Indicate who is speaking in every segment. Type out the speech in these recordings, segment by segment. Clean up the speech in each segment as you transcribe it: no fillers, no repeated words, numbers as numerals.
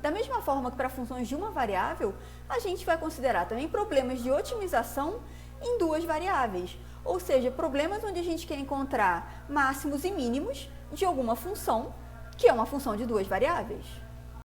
Speaker 1: Da mesma forma que para funções de uma variável, a gente vai considerar também problemas de otimização em duas variáveis, ou seja, problemas onde a gente quer encontrar máximos e mínimos de alguma função, que é uma função de duas variáveis.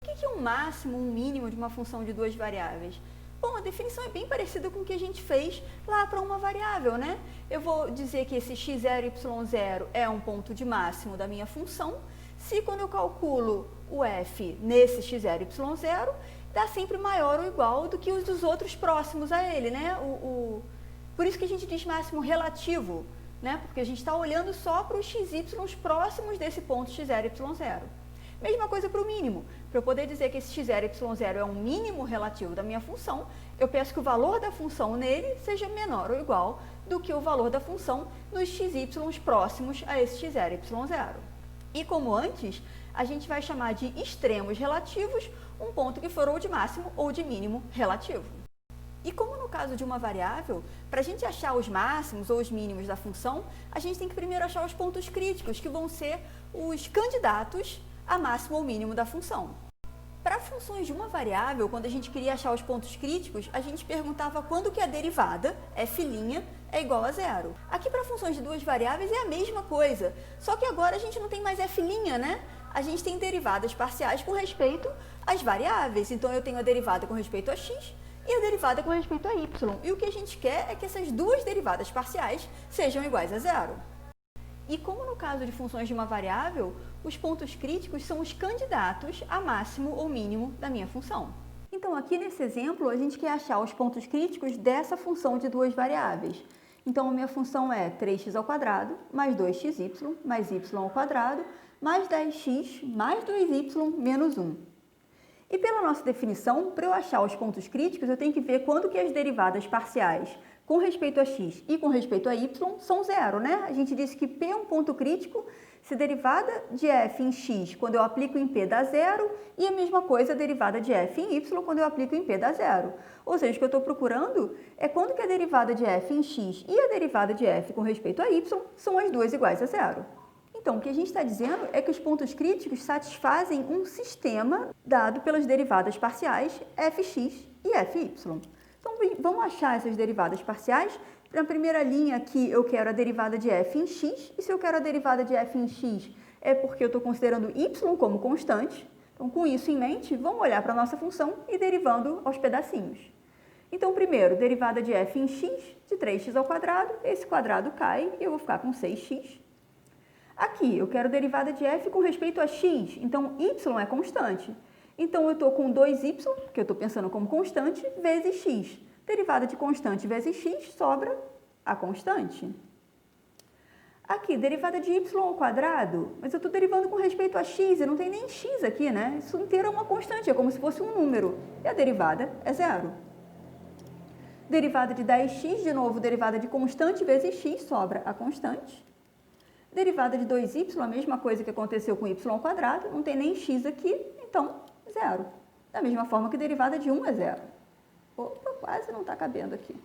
Speaker 1: O que é um máximo, um mínimo de uma função de duas variáveis? Bom, a definição é bem parecida com o que a gente fez lá para uma variável, né? Eu vou dizer que esse x0, y0 é um ponto de máximo da minha função, se quando eu calculo o f nesse x0, y0, dá sempre maior ou igual do que os dos outros próximos a ele, né? Por isso que a gente diz máximo relativo, né? Porque a gente está olhando só para os xy próximos desse ponto x0, y0. Mesma coisa para o mínimo. Para eu poder dizer que esse x0, y0 é um mínimo relativo da minha função, eu peço que o valor da função nele seja menor ou igual do que o valor da função nos xy próximos a esse x0, y0. E como antes, a gente vai chamar de extremos relativos um ponto que for ou de máximo ou de mínimo relativo. E como no caso de uma variável, para a gente achar os máximos ou os mínimos da função, a gente tem que primeiro achar os pontos críticos, que vão ser os candidatos a máximo ou mínimo da função. Para funções de uma variável, quando a gente queria achar os pontos críticos, a gente perguntava quando que a derivada, f' é igual a zero. Aqui para funções de duas variáveis é a mesma coisa, só que agora a gente não tem mais f', né? A gente tem derivadas parciais com respeito às variáveis. Então eu tenho a derivada com respeito a x e a derivada com respeito a y. E o que a gente quer é que essas duas derivadas parciais sejam iguais a zero. E como no caso de funções de uma variável, os pontos críticos são os candidatos a máximo ou mínimo da minha função. Então, aqui nesse exemplo, a gente quer achar os pontos críticos dessa função de duas variáveis. Então, a minha função é 3x² mais 2xy mais y² mais 10x mais 2y menos 1. E pela nossa definição, para eu achar os pontos críticos, eu tenho que ver quando que as derivadas parciais com respeito a x e com respeito a y são zero, né? A gente disse que P é um ponto crítico se a derivada de f em x, quando eu aplico em P, dá zero, e a mesma coisa a derivada de f em y, quando eu aplico em P, dá zero. Ou seja, o que eu estou procurando é quando que a derivada de f em x e a derivada de f com respeito a y são as duas iguais a zero. Então, o que a gente está dizendo é que os pontos críticos satisfazem um sistema dado pelas derivadas parciais fx e fy. Então, vamos achar essas derivadas parciais. Na primeira linha aqui, eu quero a derivada de f em x, e se eu quero a derivada de f em x, é porque eu estou considerando y como constante. Então, com isso em mente, vamos olhar para a nossa função e derivando aos pedacinhos. Então, primeiro, derivada de f em x de 3x², esse quadrado cai e eu vou ficar com 6x. Aqui, eu quero derivada de f com respeito a x, então y é constante. Então, eu estou com 2y, que eu estou pensando como constante, vezes x. Derivada de constante vezes x sobra a constante. Aqui, derivada de y², mas eu estou derivando com respeito a x, e não tem nem x aqui, né? Isso inteiro é uma constante, é como se fosse um número. E a derivada é zero. Derivada de 10x, de novo, derivada de constante vezes x sobra a constante. Derivada de 2y, a mesma coisa que aconteceu com y², não tem nem x aqui, então zero. Da mesma forma que derivada de 1 é zero. Opa, quase não está cabendo aqui.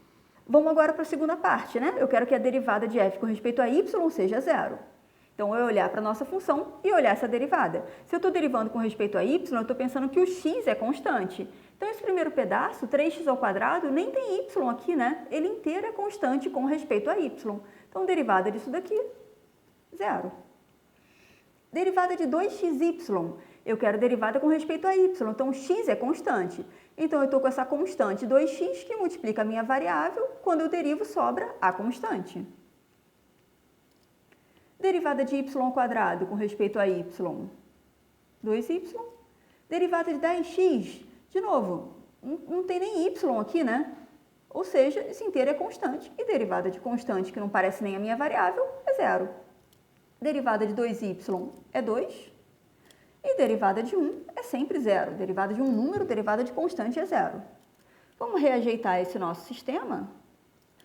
Speaker 1: Vamos agora para a segunda parte, né? Eu quero que a derivada de f com respeito a y seja zero. Então, eu olhar para a nossa função e olhar essa derivada. Se eu estou derivando com respeito a y, eu estou pensando que o x é constante. Então, esse primeiro pedaço, 3x², nem tem y aqui, né? Ele inteiro é constante com respeito a y. Então, derivada disso daqui, zero. Derivada de 2xy, eu quero derivada com respeito a y, então x é constante. Então, eu estou com essa constante 2x que multiplica a minha variável, quando eu derivo sobra a constante. Derivada de y² com respeito a y, 2y. Derivada de 10x, de novo, não tem nem y aqui, né? Ou seja, esse inteiro é constante, e derivada de constante, que não parece nem a minha variável, é zero. Derivada de 2y é 2, e derivada de 1 é sempre zero. Derivada de um número, derivada de constante é zero. Vamos reajeitar esse nosso sistema.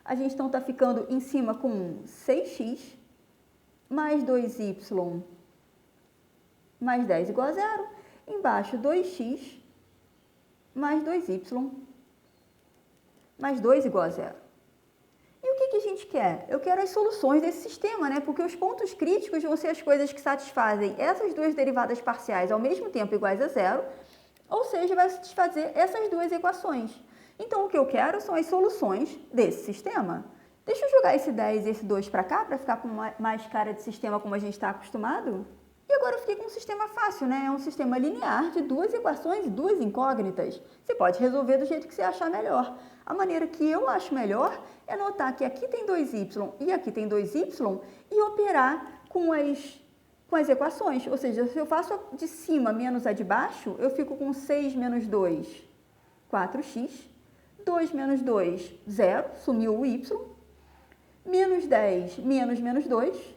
Speaker 1: A gente então está ficando em cima com 6x mais 2y mais 10 igual a zero. Embaixo, 2x mais 2y mais 2 igual a zero. E o que a gente quer? Eu quero as soluções desse sistema, né? Porque os pontos críticos vão ser as coisas que satisfazem essas duas derivadas parciais ao mesmo tempo iguais a zero Ou seja, vai satisfazer essas duas equações. Então, o que eu quero são as soluções desse sistema. Deixa eu jogar esse 10 e esse 2 para cá, para ficar com mais cara de sistema como a gente está acostumado. E agora eu fiquei com um sistema fácil, né? É um sistema linear de duas equações e duas incógnitas. Você pode resolver do jeito que você achar melhor. A maneira que eu acho melhor é notar que aqui tem 2y e aqui tem 2y e operar com as equações. Ou seja, se eu faço a de cima menos a de baixo, eu fico com 6 menos 2, 4x. 2 menos 2, 0, sumiu o y. Menos 10 menos menos 2,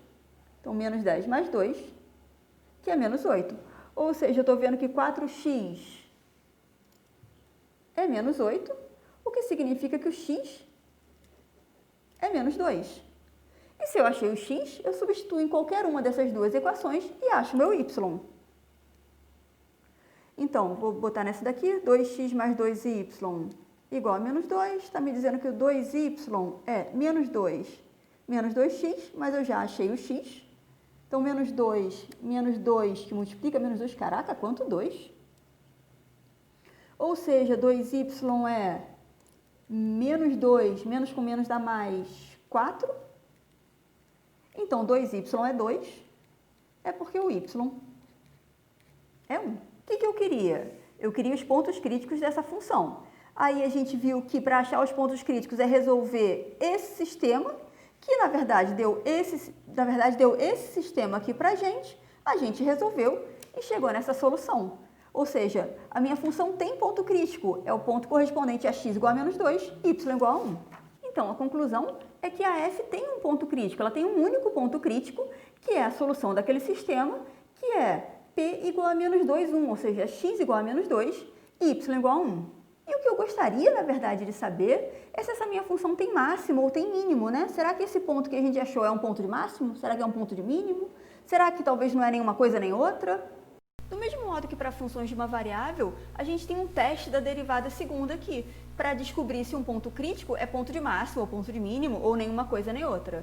Speaker 1: então menos 10 mais 2, que é menos 8. Ou seja, eu estou vendo que 4x é menos 8, o que significa que o x é menos 2. E se eu achei o x, eu substituo em qualquer uma dessas duas equações e acho meu y. Então, vou botar nessa daqui, 2x mais 2y igual a menos 2, está me dizendo que o 2y é menos 2 menos 2x, mas eu já achei o x. Então, menos 2 que multiplica menos 2, caraca, quanto 2? Ou seja, 2y é menos 2, menos com menos dá mais 4. Então, 2y é 2, é porque o y é 1. O que eu queria? Eu queria os pontos críticos dessa função. Aí a gente viu que para achar os pontos críticos é resolver esse sistema, que na verdade deu esse sistema aqui para a gente resolveu e chegou nessa solução. Ou seja, a minha função tem ponto crítico, é o ponto correspondente a x igual a menos 2, y igual a 1. Então, a conclusão é que a f tem um ponto crítico, ela tem um único ponto crítico, que é a solução daquele sistema, que é p igual a menos 2, 1, ou seja, x igual a menos 2, y igual a 1. E o que eu gostaria, na verdade, de saber é se essa minha função tem máximo ou tem mínimo, né? Será que esse ponto que a gente achou é um ponto de máximo? Será que é um ponto de mínimo? Será que talvez não é nenhuma coisa nem outra? Do mesmo modo que para funções de uma variável, a gente tem um teste da derivada segunda aqui, para descobrir se um ponto crítico é ponto de máximo ou ponto de mínimo, ou nenhuma coisa nem outra.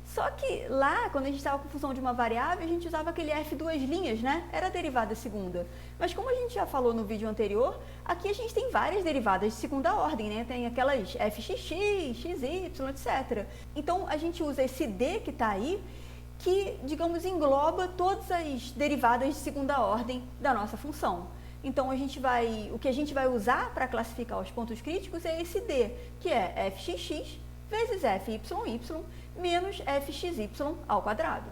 Speaker 1: Só que lá, quando a gente estava com função de uma variável, a gente usava aquele f duas linhas, né? Era a derivada segunda. Mas como a gente já falou no vídeo anterior, aqui a gente tem várias derivadas de segunda ordem, né? Tem aquelas fxx, xy, etc. Então, a gente usa esse d que está aí, que, digamos, engloba todas as derivadas de segunda ordem da nossa função. Então, o que a gente vai usar para classificar os pontos críticos é esse d, que é fxx vezes fyy menos fxy ao quadrado.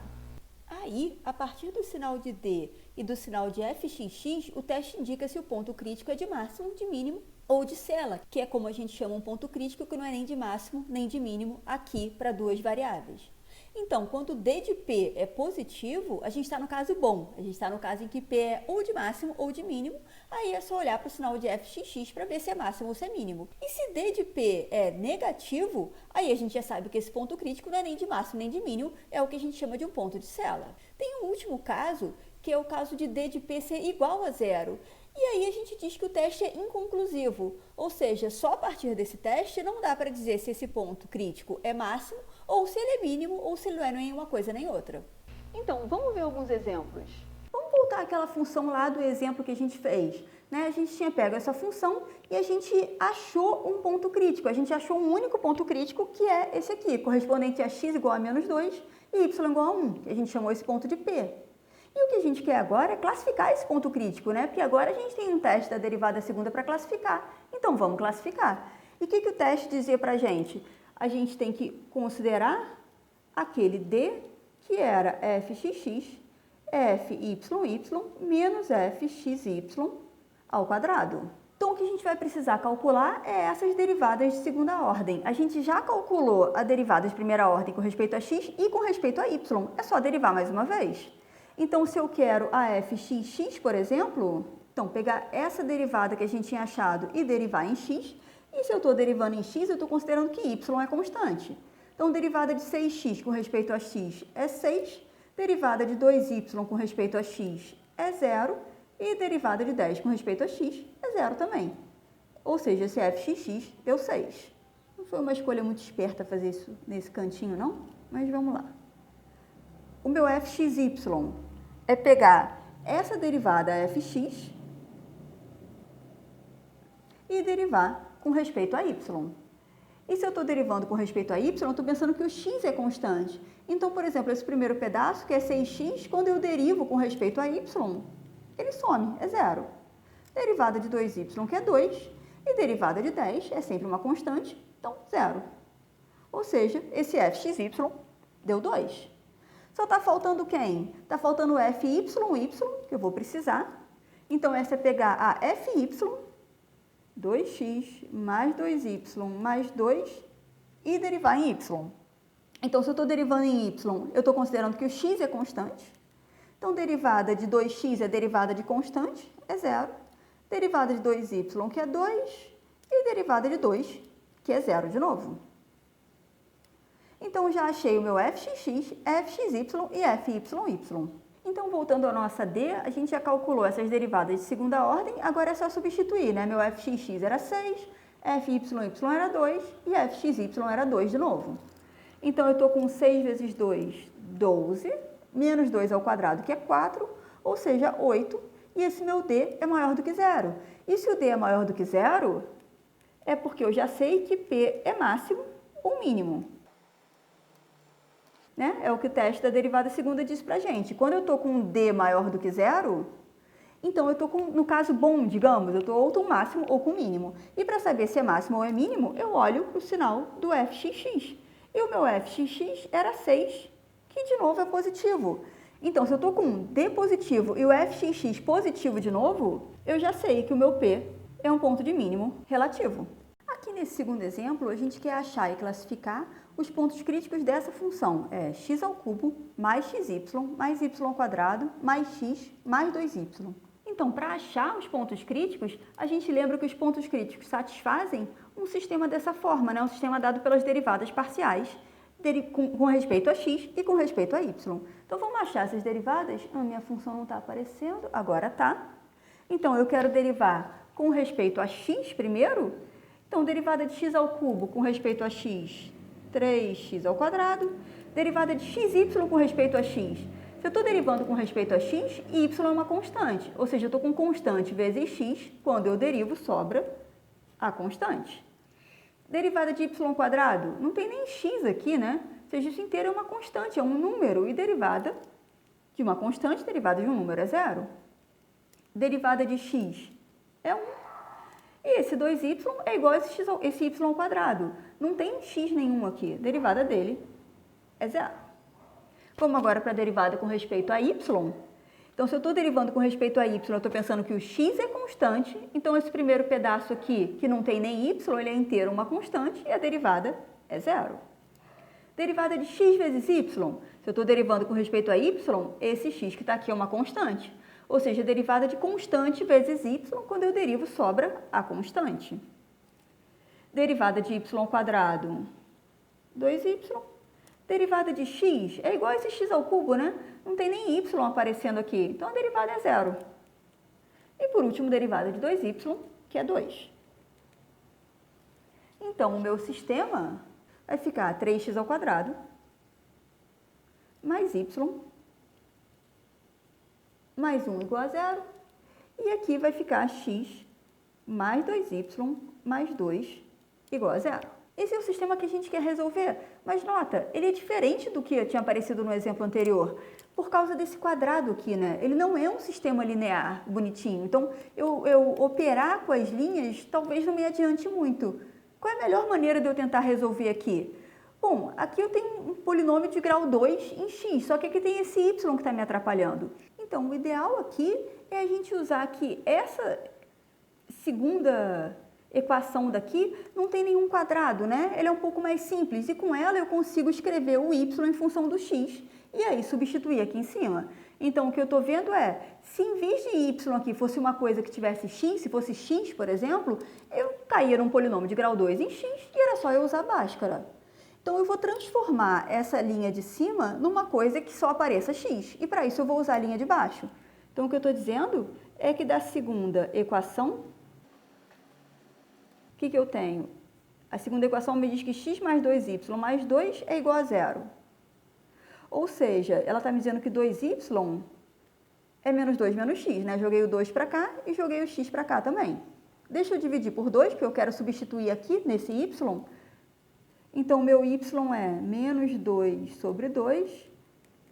Speaker 1: Aí, a partir do sinal de d e do sinal de fxx, o teste indica se o ponto crítico é de máximo, de mínimo ou de cela, que é como a gente chama um ponto crítico que não é nem de máximo nem de mínimo aqui para duas variáveis. Então, quando d de p é positivo, a gente está no caso bom. A gente está no caso em que p é ou de máximo ou de mínimo. Aí é só olhar para o sinal de fxx para ver se é máximo ou se é mínimo. E se d de p é negativo, aí a gente já sabe que esse ponto crítico não é nem de máximo nem de mínimo, é o que a gente chama de um ponto de cela. Tem um último caso, que é o caso de d de p ser igual a zero. E aí a gente diz que o teste é inconclusivo, ou seja, só a partir desse teste não dá para dizer se esse ponto crítico é máximo, ou se ele é mínimo, ou se ele não é nem uma coisa nem outra. Então, vamos ver alguns exemplos. Vamos voltar àquela função lá do exemplo que a gente fez, né? A gente tinha pego essa função e a gente achou um ponto crítico, a gente achou um único ponto crítico, que é esse aqui, correspondente a x igual a menos 2 e y igual a 1, que a gente chamou esse ponto de p. E o que a gente quer agora é classificar esse ponto crítico, né? Porque agora a gente tem um teste da derivada segunda para classificar. Então, vamos classificar. E o que o teste dizia para a gente? A gente tem que considerar aquele d, que era fxx, fyi menos fxy ao quadrado. Então, o que a gente vai precisar calcular é essas derivadas de segunda ordem. A gente já calculou a derivada de primeira ordem com respeito a x e com respeito a y. É só derivar mais uma vez. Então, se eu quero a fxx, por exemplo, então pegar essa derivada que a gente tinha achado e derivar em x, e se eu estou derivando em x, eu estou considerando que y é constante. Então, derivada de 6x com respeito a x é 6, derivada de 2y com respeito a x é 0, e derivada de 10 com respeito a x é 0 também. Ou seja, esse fxx deu 6. Não foi uma escolha muito esperta fazer isso nesse cantinho, não? Mas vamos lá. O meu fxy é pegar essa derivada fx e derivar com respeito a y. E se eu estou derivando com respeito a y, eu estou pensando que o x é constante. Então, por exemplo, esse primeiro pedaço, que é 6x, quando eu derivo com respeito a y, ele some, é zero. Derivada de 2y, que é 2, e derivada de 10 é sempre uma constante, então zero. Ou seja, esse fxy deu 2. Só está faltando quem? Está faltando o fy, que eu vou precisar. Então, essa é pegar a fy, 2x mais 2y mais 2 e derivar em y. Então, se eu estou derivando em y, eu estou considerando que o x é constante. Então, derivada de 2x é derivada de constante, é zero. Derivada de 2y, que é 2, e derivada de 2, que é zero de novo. Então, já achei o meu fxx, fxy e fyy. Então, voltando à nossa D, a gente já calculou essas derivadas de segunda ordem, agora é só substituir, né? Meu fxx era 6, fy era 2 e fxy era 2 de novo. Então, eu estou com 6 vezes 2, 12, menos 2 ao quadrado, que é 4, ou seja, 8, e esse meu D é maior do que zero. E se o D é maior do que zero, é porque eu já sei que P é máximo ou mínimo. Né? É o que o teste da derivada segunda diz pra gente. Quando eu estou com um D maior do que zero, então eu estou com, no caso bom, digamos, eu estou ou com máximo ou com mínimo. E para saber se é máximo ou é mínimo, eu olho para o sinal do fxx. E o meu fxx era 6, que de novo é positivo. Então, se eu estou com um D positivo e o fxx positivo de novo, eu já sei que o meu P é um ponto de mínimo relativo. Aqui nesse segundo exemplo, a gente quer achar e classificar os pontos críticos dessa função. É x ao cubo mais xy mais y ao quadrado mais x mais 2y. Então, para achar os pontos críticos, a gente lembra que os pontos críticos satisfazem um sistema dessa forma, né? Um sistema dado pelas derivadas parciais com respeito a x e com respeito a y. Então, vamos achar essas derivadas. A minha função não está aparecendo, agora está. Então, eu quero derivar com respeito a x primeiro. Então, derivada de x ao cubo com respeito a x, 3x ao quadrado. Derivada de xy com respeito a x. Se eu estou derivando com respeito a x, y é uma constante. Ou seja, eu estou com constante vezes x, quando eu derivo, sobra a constante. Derivada de y ao quadrado, não tem nem x aqui, né? Ou seja, isso inteiro é uma constante, é um número. E derivada de uma constante, derivada de um número é zero. Derivada de x é 1. E esse 2y é igual a esse y ao quadrado. Não tem x nenhum aqui. Derivada dele é zero. Vamos agora para a derivada com respeito a y. Então, se eu estou derivando com respeito a y, eu estou pensando que o x é constante. Então, esse primeiro pedaço aqui, que não tem nem y, ele é inteiro uma constante, e a derivada é zero. Derivada de x vezes y. Se eu estou derivando com respeito a y, esse x que está aqui é uma constante. Ou seja, a derivada de constante vezes y, quando eu derivo, sobra a constante. Derivada de y ao quadrado, 2y. Derivada de x é igual a esse x ao cubo, né? Não tem nem y aparecendo aqui. Então, a derivada é zero. E, por último, derivada de 2y, que é 2. Então, o meu sistema vai ficar 3x ao quadrado mais y mais 1 igual a zero. E aqui vai ficar x mais 2y mais 2 igual a zero. Esse é o sistema que a gente quer resolver. Mas nota, ele é diferente do que tinha aparecido no exemplo anterior, por causa desse quadrado aqui, né? Ele não é um sistema linear bonitinho. Então, eu operar com as linhas talvez não me adiante muito. Qual é a melhor maneira de eu tentar resolver aqui? Bom, aqui eu tenho um polinômio de grau 2 em x, só que aqui tem esse y que está me atrapalhando. Então, o ideal aqui é a gente usar que essa segunda equação daqui não tem nenhum quadrado, né? Ela é um pouco mais simples e com ela eu consigo escrever o y em função do x e aí substituir aqui em cima. Então, o que eu estou vendo é, se em vez de y aqui fosse uma coisa que tivesse x, se fosse x, por exemplo, eu caía num polinômio de grau 2 em x e era só eu usar a Bhaskara. Então, eu vou transformar essa linha de cima numa coisa que só apareça x. E para isso eu vou usar a linha de baixo. Então, o que eu estou dizendo é que da segunda equação, o que eu tenho? A segunda equação me diz que x mais 2y mais 2 é igual a zero. Ou seja, ela está me dizendo que 2y é menos 2 menos x, né? Joguei o 2 para cá e joguei o x para cá também. Deixa eu dividir por 2, porque eu quero substituir aqui nesse y. Então, meu y é menos 2 sobre 2,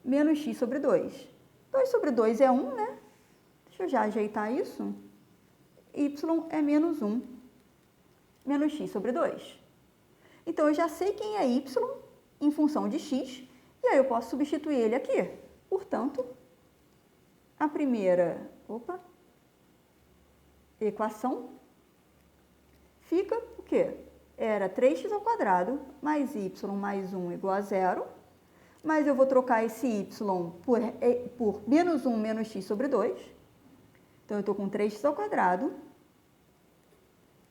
Speaker 1: menos x sobre 2. 2 sobre 2 é 1, né? Deixa eu já ajeitar isso. Y é menos 1, menos x sobre 2. Então, eu já sei quem é y em função de x, e aí eu posso substituir ele aqui. Portanto, a primeira equação fica o quê? Era 3x ao quadrado mais y mais 1 igual a 0, mas eu vou trocar esse y por menos 1 menos x sobre 2. Então, eu estou com 3x ao quadrado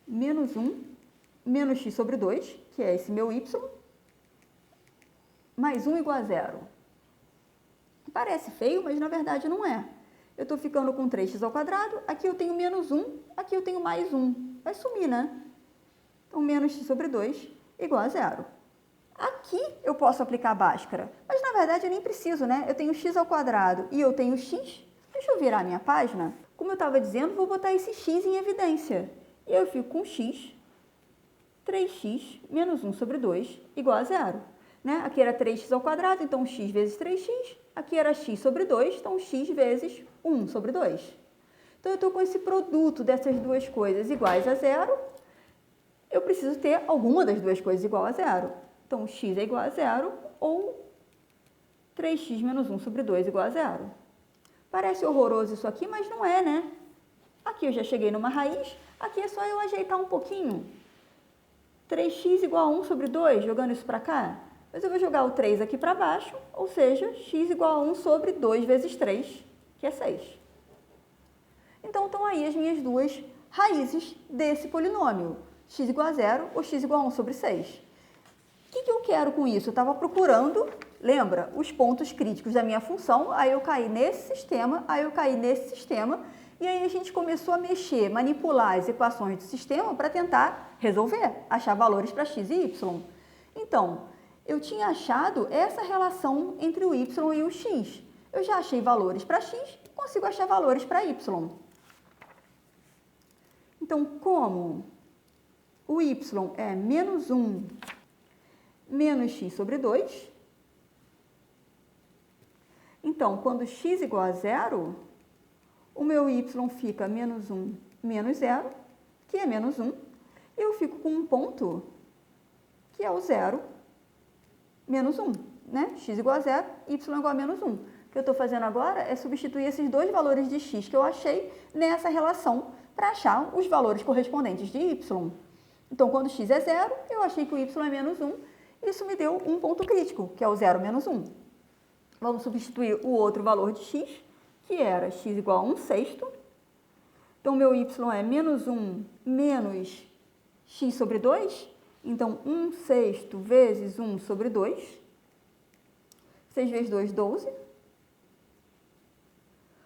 Speaker 1: menos 1 menos x sobre 2, que é esse meu y, mais 1 igual a 0. Parece feio, mas na verdade não é. Eu estou ficando com 3x ao quadrado, aqui eu tenho menos 1, aqui eu tenho mais 1. Vai sumir, né? Então, menos x sobre 2 igual a 0. Aqui eu posso aplicar a Bhaskara, mas na verdade eu nem preciso, né? Eu tenho x ao quadrado e eu tenho x. Deixa eu virar a minha página. Como eu estava dizendo, vou botar esse x em evidência. E eu fico com x, 3x menos 1 sobre 2 igual a 0. Né? Aqui era 3x ao quadrado, então x vezes 3x. Aqui era x sobre 2, então x vezes 1 sobre 2. Então, eu estou com esse produto dessas duas coisas iguais a 0. Eu preciso ter alguma das duas coisas igual a 0. Então, x é igual a 0 ou 3x menos 1 sobre 2 igual a 0. Parece horroroso isso aqui, mas não é, né? Aqui eu já cheguei numa raiz, aqui é só eu ajeitar um pouquinho. 3x igual a 1 sobre 2, jogando isso para cá. Mas eu vou jogar o 3 aqui para baixo, ou seja, x igual a 1 sobre 2 vezes 3, que é 6. Então, estão aí as minhas duas raízes desse polinômio, x igual a 0 ou x igual a 1 sobre 6. O que eu quero com isso? Eu estava procurando, lembra, os pontos críticos da minha função, aí eu caí nesse sistema, aí eu caí nesse sistema, e aí a gente começou a mexer, manipular as equações do sistema para tentar resolver, achar valores para x e y. Então, eu tinha achado essa relação entre o y e o x. Eu já achei valores para x e consigo achar valores para y. Então, como o y é menos 1 menos x sobre 2, então, quando x igual a 0, o meu y fica menos 1 menos 0, que é menos 1, e eu fico com um ponto que é o 0 menos 1, né? X igual a 0, y igual a menos 1. O que eu estou fazendo agora é substituir esses dois valores de x que eu achei nessa relação para achar os valores correspondentes de y. Então, quando x é 0, eu achei que o y é menos 1, isso me deu um ponto crítico, que é o 0 menos 1. Vamos substituir o outro valor de x, que era x igual a 1 sexto. Então, meu y é menos 1 menos x sobre 2. Então, 1 sexto vezes 1 sobre 2. 6 vezes 2, 12.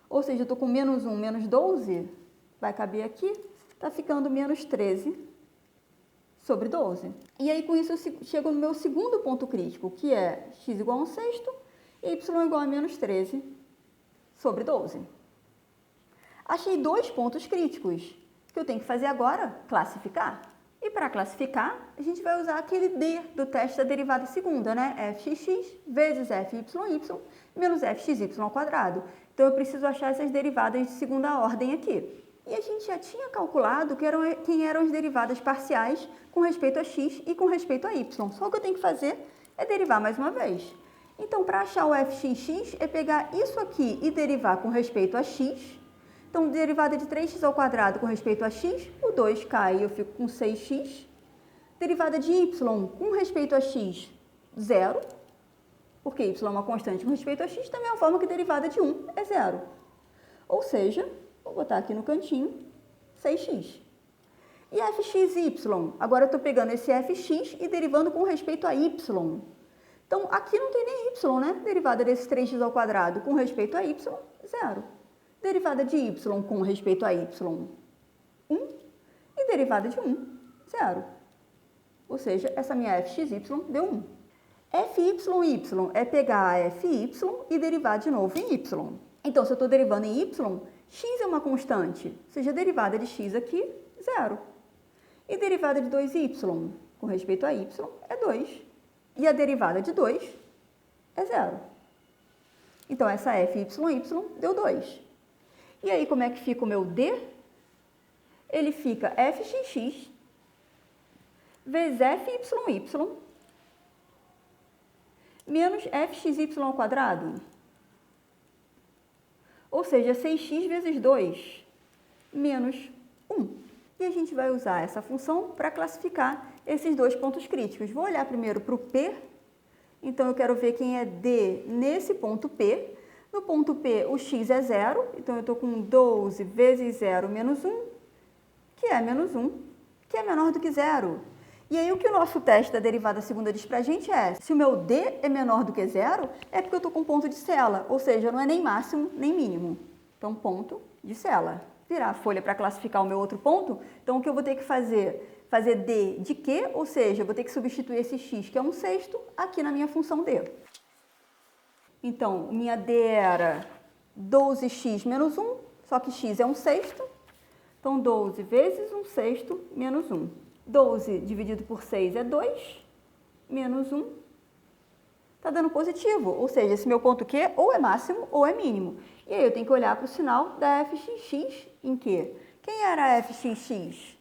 Speaker 1: Ou seja, eu estou com menos 1 menos 12, vai caber aqui, está ficando menos 13 sobre 12. E aí, com isso, eu chego no meu segundo ponto crítico, que é x igual a 1 sexto e y igual a menos 13 sobre 12. Achei dois pontos críticos. O que eu tenho que fazer agora? Classificar. E para classificar, a gente vai usar aquele D do teste da derivada segunda, né? fxx vezes fyy menos fxy ao quadrado. Então, eu preciso achar essas derivadas de segunda ordem aqui. E a gente já tinha calculado quem eram as derivadas parciais com respeito a x e com respeito a y. Só o que eu tenho que fazer é derivar mais uma vez. Então, para achar o fxx, é pegar isso aqui e derivar com respeito a x. Então, derivada de 3x ao quadrado com respeito a x, o 2 cai e eu fico com 6x. Derivada de y com respeito a x, 0. Porque y é uma constante com respeito a x, da mesma forma que derivada de 1 é 0. Ou seja, vou botar aqui no cantinho, 6x. E fxy? Agora eu estou pegando esse fx e derivando com respeito a y. Então, aqui não tem nem y, né? Derivada desse 3x ao quadrado com respeito a y, 0. Derivada de y com respeito a y, 1. E derivada de 1, 0. Ou seja, essa minha fxy deu 1. Fyi é pegar a fy e derivar de novo em y. Então, se eu estou derivando em y, x é uma constante, ou seja, a derivada de x aqui 0. E derivada de 2y com respeito a y é 2. E a derivada de 2 é 0. Então, essa f, y deu 2. E aí, como é que fica o meu d? Ele fica fxx vezes fyy menos fxy ao quadrado. Ou seja, 6x vezes 2 menos 1. E a gente vai usar essa função para classificar esses dois pontos críticos. Vou olhar primeiro para o P. Então, eu quero ver quem é D nesse ponto P. No ponto P, o x é 0. Então, eu estou com 12 vezes 0 menos 1, que é menos 1, que é menor do que 0. E aí, o que o nosso teste da derivada segunda diz pra gente é, se o meu D é menor do que 0, é porque eu estou com ponto de Cela, ou seja, não é nem máximo nem mínimo. Então, ponto de Cela. Virar a folha para classificar o meu outro ponto, então o que eu vou ter que fazer? Fazer D de Q, ou seja, eu vou ter que substituir esse x, que é 1/6, aqui na minha função D. Então, minha D era 12x menos 1, só que x é 1/6, então 12 vezes 1/6 menos 1. 12 dividido por 6 é 2, menos 1, está dando positivo, ou seja, esse meu ponto Q ou é máximo ou é mínimo. E aí eu tenho que olhar para o sinal da fxx em Q. Quem era a fxx?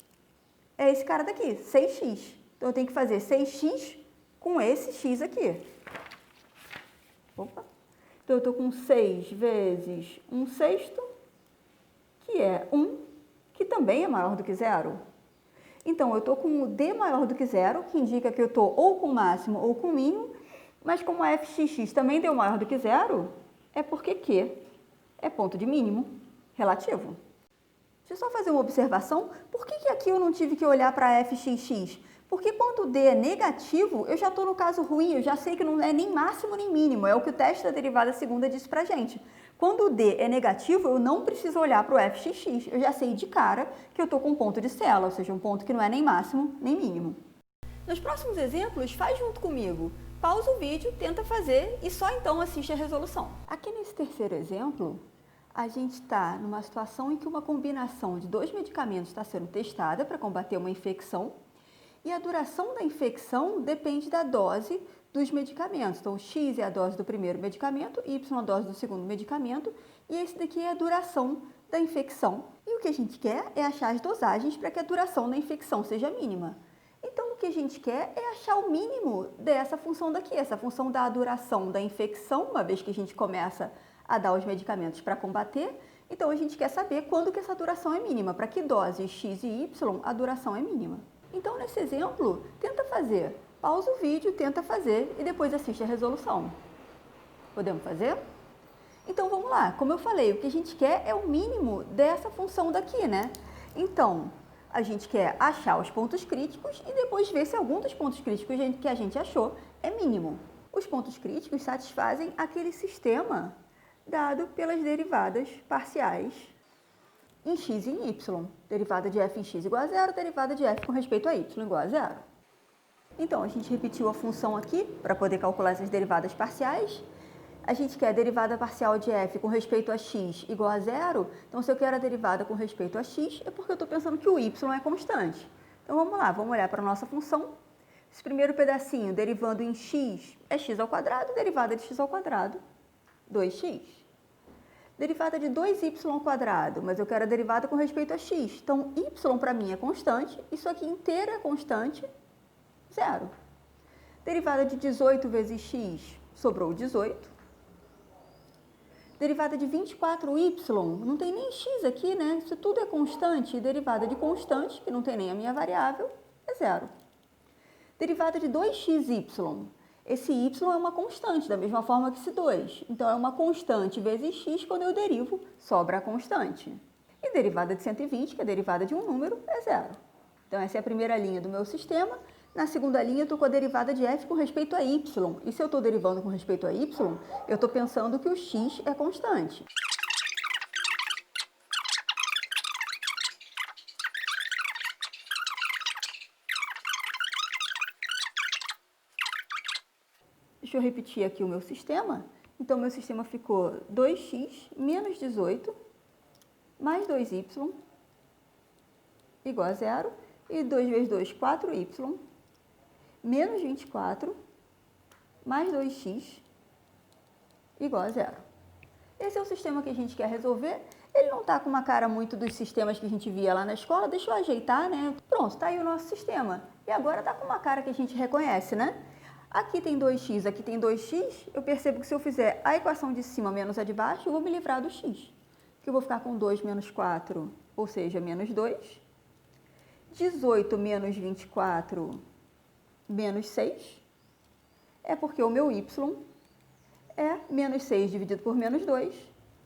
Speaker 1: É esse cara daqui, 6x. Então eu tenho que fazer 6x com esse x aqui. Opa! Então eu estou com 6 vezes 1/6, que é 1, que também é maior do que 0. Então, eu estou com o D maior do que 0, que indica que eu estou ou com máximo ou com mínimo, mas como a fxx também deu maior do que 0, é porque Q é ponto de mínimo relativo. Deixa eu só fazer uma observação. Por que aqui eu não tive que olhar para fxx? Porque quando o D é negativo, eu já estou no caso ruim, eu já sei que não é nem máximo nem mínimo, é o que o teste da derivada segunda disse pra gente. Quando o D é negativo, eu não preciso olhar para o fxx, eu já sei de cara que eu estou com um ponto de Cela, ou seja, um ponto que não é nem máximo nem mínimo. Nos próximos exemplos, faz junto comigo. Pausa o vídeo, tenta fazer e só então assiste a resolução. Aqui nesse terceiro exemplo, a gente está numa situação em que uma combinação de 2 medicamentos está sendo testada para combater uma infecção e a duração da infecção depende da dose dos medicamentos. Então, X é a dose do primeiro medicamento, Y a dose do segundo medicamento e esse daqui é a duração da infecção. E o que a gente quer é achar as dosagens para que a duração da infecção seja mínima. Então, o que a gente quer é achar o mínimo dessa função daqui, essa função da duração da infecção, uma vez que a gente começa a dar os medicamentos para combater. Então, a gente quer saber quando que essa duração é mínima, para que doses X e Y a duração é mínima. Então, nesse exemplo, tenta fazer. Pausa o vídeo, tenta fazer e depois assiste a resolução. Podemos fazer? Então, vamos lá. Como eu falei, o que a gente quer é o mínimo dessa função daqui, né? Então, a gente quer achar os pontos críticos e depois ver se algum dos pontos críticos que a gente achou é mínimo. Os pontos críticos satisfazem aquele sistema dado pelas derivadas parciais em x e em y. Derivada de f em x igual a 0, derivada de f com respeito a y igual a 0. Então, a gente repetiu a função aqui para poder calcular essas derivadas parciais. A gente quer a derivada parcial de f com respeito a x igual a 0. Então, se eu quero a derivada com respeito a x, é porque eu estou pensando que o y é constante. Então, vamos lá, vamos olhar para a nossa função. Esse primeiro pedacinho, derivando em x, é x ao quadrado, derivada de x ao quadrado, 2x. Derivada de 2y ao quadrado, mas eu quero a derivada com respeito a x. Então, y para mim é constante, isso aqui inteiro é constante, 0. Derivada de 18 vezes x, sobrou 18. Derivada de 24y, não tem nem x aqui, né? Isso tudo é constante. E derivada de constante, que não tem nem a minha variável, é 0. Derivada de 2xy. Esse y é uma constante, da mesma forma que esse 2. Então, é uma constante vezes x, quando eu derivo, sobra a constante. E derivada de 120, que é a derivada de um número, é 0. Então, essa é a primeira linha do meu sistema. Na segunda linha, eu estou com a derivada de f com respeito a y. E se eu estou derivando com respeito a y, eu estou pensando que o x é constante. Deixa eu repetir aqui o meu sistema. Então, meu sistema ficou 2x menos 18 mais 2y igual a zero. E 2 vezes 2, 4y, menos 24, mais 2x, igual a zero. Esse é o sistema que a gente quer resolver. Ele não está com uma cara muito dos sistemas que a gente via lá na escola. Deixa eu ajeitar, né? Pronto, está aí o nosso sistema. E agora está com uma cara que a gente reconhece, né? Aqui tem 2x, aqui tem 2x. Eu percebo que se eu fizer a equação de cima menos a de baixo, eu vou me livrar do x. Que eu vou ficar com 2 menos 4, ou seja, menos 2. 18 menos 24 menos 6. É porque o meu y é menos 6 dividido por menos 2,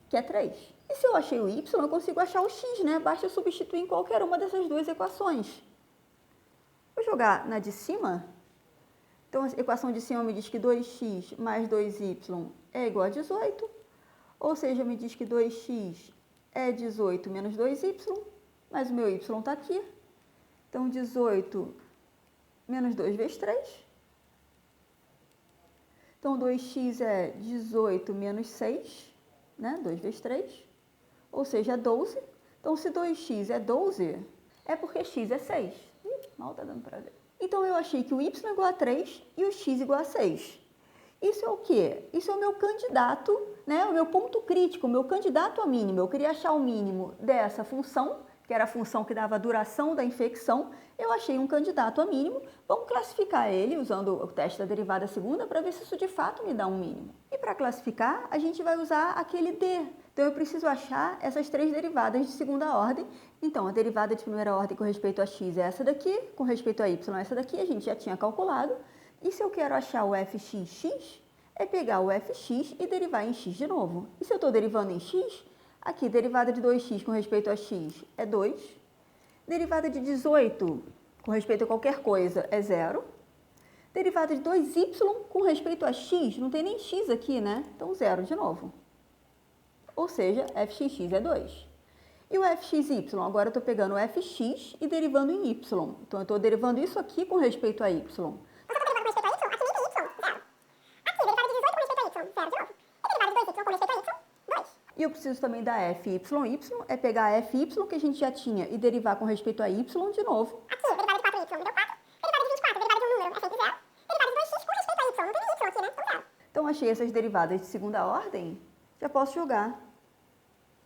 Speaker 1: que é 3. E se eu achei o y, eu consigo achar o x, né? Basta eu substituir em qualquer uma dessas duas equações. Vou jogar na de cima. Então, a equação de cima me diz que 2x mais 2y é igual a 18. Ou seja, me diz que 2x é 18 menos 2y, mas o meu y está aqui. Então, 18 menos 2 vezes 3. Então, 2x é 18 menos 6, né? 2 vezes 3, ou seja, 12. Então, se 2x é 12, é porque x é 6. Ih, mal tá dando pra ver. Então, eu achei que o y é igual a 3 e o x igual a 6. Isso é o quê? Isso é o meu candidato, né? O meu ponto crítico, o meu candidato a mínimo. Eu queria achar o mínimo dessa função, que era a função que dava a duração da infecção. Eu achei um candidato a mínimo. Vamos classificar ele usando o teste da derivada segunda para ver se isso de fato me dá um mínimo. E para classificar, a gente vai usar aquele D. Então, eu preciso achar essas três derivadas de segunda ordem. Então, a derivada de primeira ordem com respeito a x é essa daqui, com respeito a y é essa daqui, a gente já tinha calculado. E se eu quero achar o fxx, é pegar o fx e derivar em x de novo. E se eu estou derivando em x, aqui, derivada de 2x com respeito a x é 2. Derivada de 18 com respeito a qualquer coisa é 0. Derivada de 2y com respeito a x, não tem nem x aqui, né? Então, 0 de novo. Ou seja, fxx é 2. E o fxy? Agora eu estou pegando o fx e derivando em y. Então, eu estou derivando isso aqui com respeito a y. E eu preciso também da fYy, é pegar a fy que a gente já tinha e derivar com respeito a y de novo.
Speaker 2: Aqui, derivada de 4y me deu 4, derivada de 24, derivada de um número é sempre 0, derivada de 2x com respeito a y, não tem y aqui, né? Então 0.
Speaker 1: Então, achei essas derivadas de segunda ordem, já posso jogar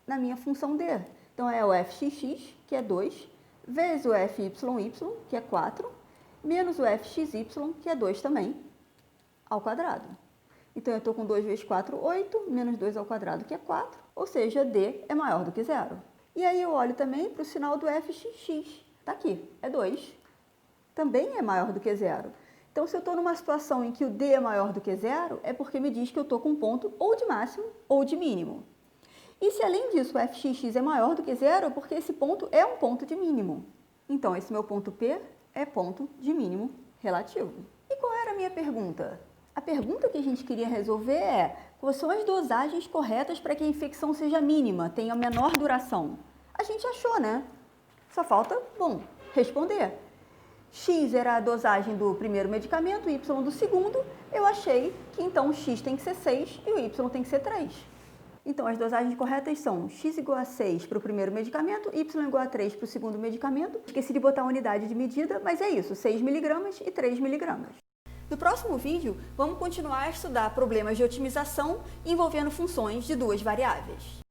Speaker 1: na minha função D. Então, é o fxx, que é 2, vezes o fYy, que é 4, menos o fxy, que é 2 também, ao quadrado. Então, eu estou com 2 vezes 4, 8, menos 2 ao quadrado, que é 4, ou seja, D é maior do que 0. E aí, eu olho também para o sinal do fxx. Está aqui, é 2. Também é maior do que 0. Então, se eu estou numa situação em que o D é maior do que 0, é porque me diz que eu estou com um ponto ou de máximo ou de mínimo. E se, além disso, o fxx é maior do que 0, é porque esse ponto é um ponto de mínimo. Então, esse meu ponto P é ponto de mínimo relativo. E qual era a minha pergunta? A pergunta que a gente queria resolver é: quais são as dosagens corretas para que a infecção seja mínima, tenha menor duração? A gente achou, né? Só falta, bom, responder. X era a dosagem do primeiro medicamento, Y do segundo. Eu achei que então X tem que ser 6 e o Y tem que ser 3. Então, as dosagens corretas são X igual a 6 para o primeiro medicamento, Y igual a 3 para o segundo medicamento. Esqueci de botar a unidade de medida, mas é isso, 6 mg e 3 mg. No próximo vídeo, vamos continuar a estudar problemas de otimização envolvendo funções de duas variáveis.